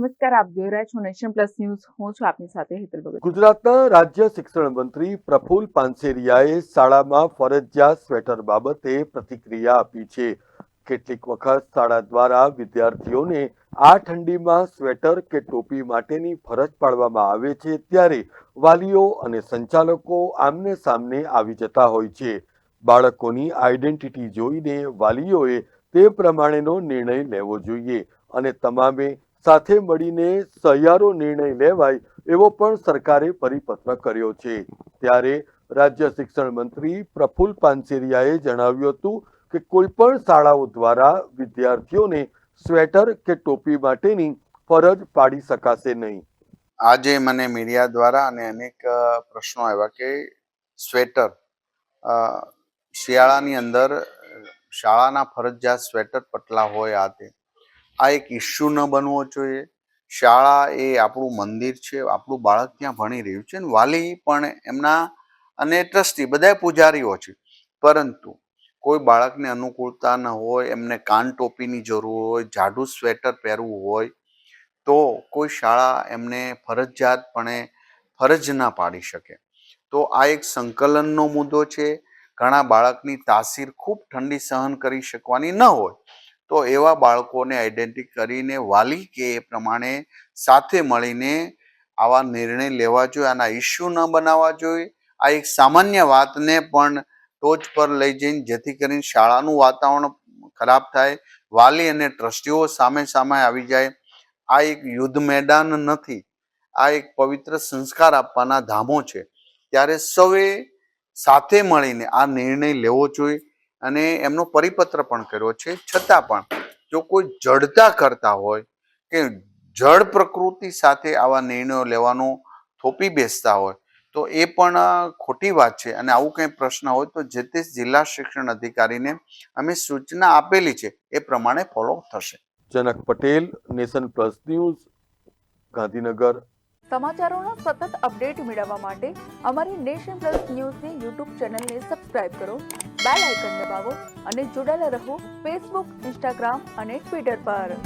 નમસ્કાર, આપ જોઈ રહ્યા છો નેશન પ્લસ ન્યૂઝ. હું છું આપની સાથે હેતલ ભગત. ગુજરાતના રાજ્ય શિક્ષણ મંત્રી પ્રફુલ પાનસેરિયાએ શાળામાં ફરજિયાત સ્વેટર બાબતે પ્રતિક્રિયા આપી છે. કેટલીક વખત શાળા દ્વારા વિદ્યાર્થીઓને આ ઠંડીમાં સ્વેટર કે ટોપી માટેની ફરજ પાડવામાં આવે છે, ત્યારે વાલીઓ અને સંચાલકો આમને સામને આવી જતા હોય છે. બાળકોની આઈડેન્ટિટી જોઈને વાલીઓએ તે પ્રમાણેનો નિર્ણય લેવો જોઈએ અને તમામે સાથે મળીને સહિયારો નિર્ણય લેવાય એવો પણ સરકારે પરિપત્ર કર્યો છે. ત્યારે રાજ્ય શિક્ષણ મંત્રી પ્રફુલ પાનસેરિયાએ જણાવ્યું હતું કે કોઈ પણ શાળાઓ દ્વારા વિદ્યાર્થીઓને સ્વેટર કે ટોપી માટેની ફરજ પાડી શકાશે નહીં. આજે મને મીડિયા દ્વારા અને અનેક પ્રશ્નો આવ્યા કે સ્વેટર શિયાળાની અંદર શાળાના ફરજિયાત સ્વેટર પટલા હોય આ એક ઇસ્યુ ન બનવો જોઈએ. શાળા એ આપણું મંદિર છે, આપણું બાળક ત્યાં ભણી રહ્યું છે, વાલી પણ એમના અને ટ્રસ્ટી બધા પૂજારીઓ છે. પરંતુ કોઈ બાળકને અનુકૂળતા ન હોય, એમને કાન ટોપીની જરૂર હોય, જાડું સ્વેટર પહેરવું હોય તો કોઈ શાળા એમને ફરજિયાતપણે ફરજ ના પાડી શકે. તો આ એક સંકલનનો મુદ્દો છે. ઘણા બાળકની તાસીર ખૂબ ઠંડી સહન કરી શકવાની ન હોય તો એવા બાળકોને આઈડેન્ટિટી કરીને વાલી કે એ પ્રમાણે સાથે મળીને આવા નિર્ણય લેવા જોઈએ. આના ઇસ્યુ ન બનાવવા જોઈએ. આ એક સામાન્ય વાતને પણ ટોચ પર લઈ જઈને જેથી કરીને શાળાનું વાતાવરણ ખરાબ થાય, વાલી અને ટ્રસ્ટીઓ સામે સામે આવી જાય. આ એક યુદ્ધ મેદાન નથી, આ એક પવિત્ર સંસ્કાર આપવાના ધામો છે. ત્યારે સૌએ સાથે મળીને આ નિર્ણય લેવો જોઈએ અને એમનો પરિપત્ર પણ કર્યો છે. છતાં પણ જો કોઈ જડતા કરતા હોય કે જડ પ્રકૃતિ સાથે આવા નિર્ણયો લેવાનો થોપી બેસતા હોય તો એ પણ ખોટી વાત છે. અને આવું કંઈ પ્રશ્ન હોય તો જે તે જિલ્લા શિક્ષણ અધિકારીને અમે સૂચના આપેલી છે એ પ્રમાણે ફોલો થશે. Janak Patel, nation plus news, Gandhinagar. સમાચારોના સતત અપડેટ મેળવવા માટે અમારી નેશન પ્લસ ન્યૂઝની યુટ્યુબ ચેનલને સબસ્ક્રાઇબ કરો, બેલ આઇકન દબાવો અને જોડાયેલા રહો ફેસબુક, ઇન્સ્ટાગ્રામ અને ટ્વિટર પર.